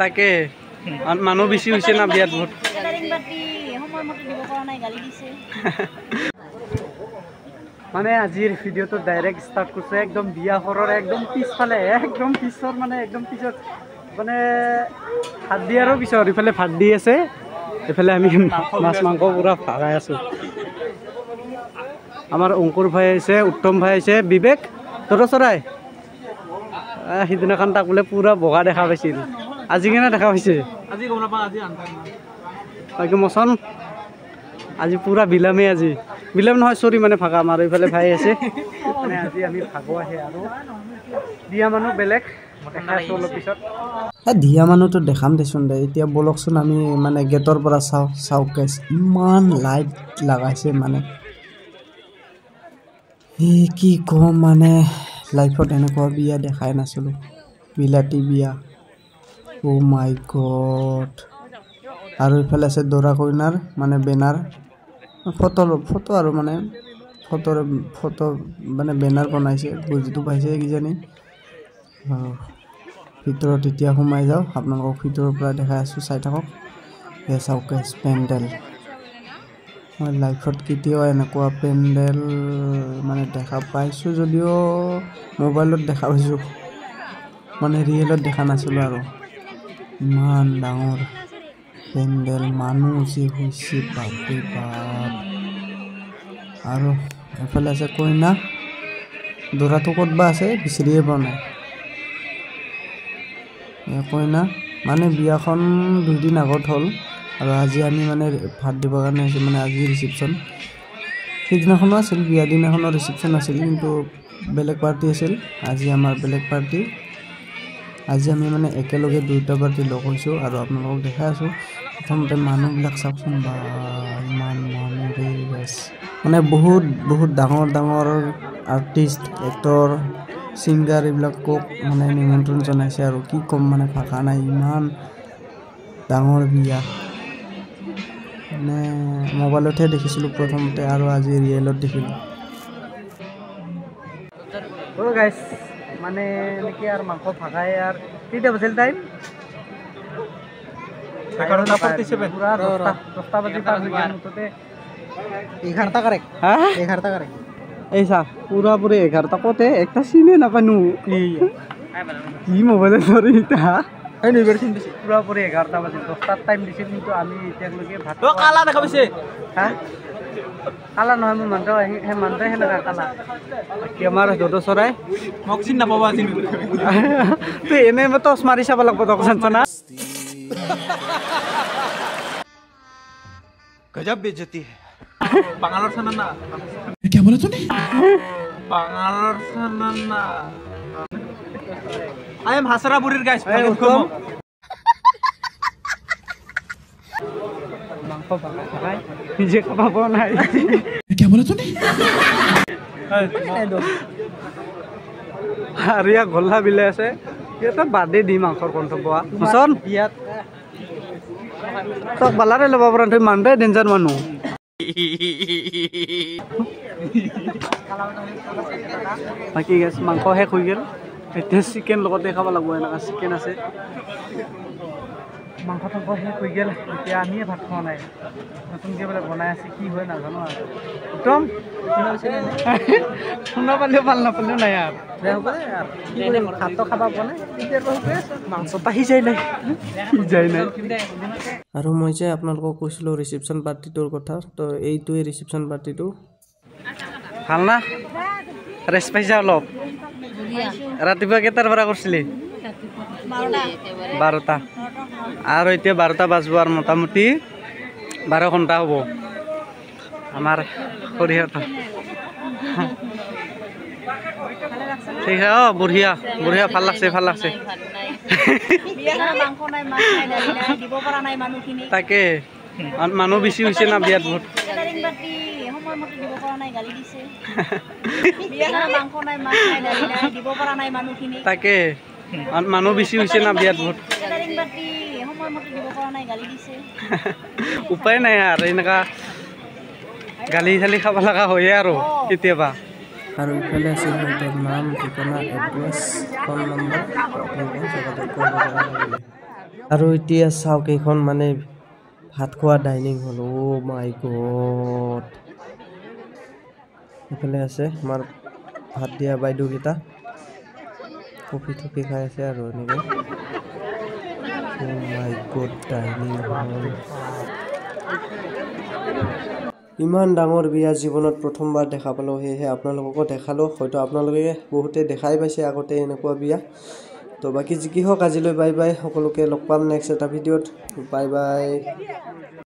তাকে মানুহ বেছি হৈছে না বিয়াত বহুত মানে আজিৰ ভিডিঅ'টো ডাইৰেক্ট ষ্টাৰ্ট কৰিছে একদম বিয়া ঘৰৰ একদম পিছফালে একদম পিছৰ মানে একদম পিছত মানে ভাত দিয়াৰো পিছত ইফালে ভাত দি আছে এফালে আমি মাছ মাংস পুৰা ভাগাই আছো আমাৰ অংকুৰ ভাই আছে উত্তম ভাই আছে বিবেক তোৰ চৰাই সিদিনাখন তাক বোলে পুৰা বগা দেখা পাইছিল আজি কেনে দেখা পাইছে আজি গম নাপাওঁ আজি আন্ধাৰ বাকী মচন আজি পুৰা বিলামে আজি বিলাম নহয় চৰি মানে ভাগা আমাৰ এইফালে ভাই আছে মানে আজি আমি ভাগো আহে আৰু দিয়া মানুহ বেলেগ অলপ পিছত দিয়া মানুহটো দেখাম দেচোন দে এতিয়া বলকচোন আমি মানে গেটৰ পৰা চাওঁ গাইছ ইমান লাইট লগাইছে মানে কি কম মানে লাইফত এনেকুৱা বিয়া দেখাই নাছিলোঁ বিলাতী বিয়া অ' মাই গড আৰু ইফালে আছে দৰা কইনাৰ মানে বেনাৰ ফটো আৰু মানে ফটো মানে বেনাৰ বনাইছে বুজিটো পাইছে কিজানি ভিতৰত এতিয়া সোমাই যাওঁ আপোনালোকক ভিতৰৰ পৰা দেখাই আছোঁ চাই থাকক এ চাওক পেণ্ডেল মই লাইফত কেতিয়াও এনেকুৱা পেণ্ডেল মানে দেখা পাইছোঁ যদিও মোবাইলত দেখা পাইছোঁ মানে ৰিয়েলত দেখা নাছিলোঁ আৰু ইমান ডাঙৰ পেণ্ডেল মানুহ যে হৈছে বাপৰে বাপ আৰু এফালে আছে কইনা দৰাটো ক'ত বা আছে বিচাৰিয়ে পোৱা নাই কইনা মানে বিয়াখন 2 দিন আগত হ'ল আৰু আজি আমি মানে ভাত দিবৰ কাৰণে আহিছোঁ মানে আজি ৰিচিপশ্যন সিদিনাখনো আছিল বিয়া দিনাখনৰ ৰিচিপশ্যন আছিল কিন্তু বেলেগ পাৰ্টি আছিল আজি আমাৰ বেলেগ পাৰ্টি আজি আমি মানে একেলগে 2টা পাৰ্টি লগ হৈছোঁ আৰু আপোনালোকক দেখাই আছোঁ প্ৰথমতে মানুহবিলাক চাওকচোন বা ইমান মানুহ মানে বহুত ডাঙৰ আৰ্টিষ্ট এক্টৰ ছিংগাৰ এইবিলাকক মানে নিমন্ত্ৰণ জনাইছে আৰু কি ক'ম মানে ভাষা নাই ইমান ডাঙৰ বিয়া মানে মোবাইলতহে দেখিছিলোঁ প্ৰথমতে আৰু আজি ৰিয়েলত দেখিলোঁ অ' গাইছ মানে এনেকৈ আৰু মাংস ভাগাই আৰু কেইটা বাজিল টাইম 11:47 পুৰা 10টা বাজি পাৰ হৈ গ'ল মুঠতে 11টা কাৰেক্ট হা 11টা কাৰেক্ট এই চা পুৰা 11টা ক'তে একটা চিনে নাপানো কি মোবাইলত ধৰি ইটা পুৰা 11টা বাজি 10টাৰ টাইম দিছিল কিন্তু আমি এতিয়ালৈকে ভাত কালা দেখা পাইছে হা কালা নহয় মোৰ মানুহটো সেই মানুহটোৱে সেনেকা কালা বাকী আমাৰ যদু চৰাই মোক চিন নাপাবা আজি তই এনেই মই টচ মাৰি চাব লাগিব তক জানছ না गजब बेइज्जती है बांगालोर सनना क्या बोला तूने Bangalore सनना I am हासराबुरीर guys welcome मांगो भाई निजे खाबो নাই क्या बोला तूने আরিয়া গল্লা বিলে আছে এটা বাদে দি মাংসৰ কণ্ঠ পোৱা মছন বিয়াত তো বালাৰে লব পৰা তুই মানবে ডেঞ্জাৰ মানুহ বাকি গেছ মাংস শেষ হৈ গ'ল এতিয়া চিকেন লগতে খাব লাগিব এনেকা চিকেন আছে মাংস শেষ হৈ গ'ল এতিয়া আমিয়ে ভাত খোৱা নাই নতুনকৈ বোলে বনাই আছে কি হয় নাজানো আৰু একদম শুনা পালেও ভাল নাপালেও নাই আৰু ভাতটো খাব পোৱা নাই মাংসটা সিজাই নাই আৰু মই যে আপোনালোকক কৈছিলোঁ ৰিচিপশ্যন পাৰ্টিটোৰ কথা তো এইটোৱে ৰিচিপশ্যন পাৰ্টিটো ভাল না ৰেষ্ট পাইছা অলপ ৰাতিপুৱা কেইটাৰ পৰা কৰিছিলি 12টা আৰু এতিয়া 12টা বাজব আৰু মোটামুটি 12 ঘণ্টা হ'ব আমাৰ সৰিয়হটো ঠিক আছে বঢ়িয়া বঢ়িয়া ভাল লাগছে তাকে মানুহ বেছি হৈছে না বিয়াত বহুত তাকে মানুহ বেছি হৈছে না বিয়াত বহুত উপায় নাই আৰু এনেকা গালি চালি খাব লগা হয়ে আৰু কেতিয়াবা আৰু ইফালে আছে সিহঁতৰ নাম ঠিকনা এড্ৰেছ ফোন নম্বৰ আৰু এতিয়া চাওক এইখন মানে ভাত খোৱা ডাইনিং হল মাই গড এইফালে আছে আমাৰ ভাত দিয়া বাইদেউকেইটা কফি থফি খাই আছে আৰু এনেকৈ মাই গড ডাইনিং হল ইমান ডাঙৰ বিয়া জীৱনত প্ৰথমবাৰ দেখা পালোঁ সেয়েহে আপোনালোককো দেখালোঁ হয়তো আপোনালোকে বহুতে দেখাই পাইছে আগতে এনেকুৱা বিয়া তো বাকি যি কি হওক আজিলৈ বাই বাই সকলোকে লগ পাম নেক্সট এটা ভিডিঅ'ত বাই বাই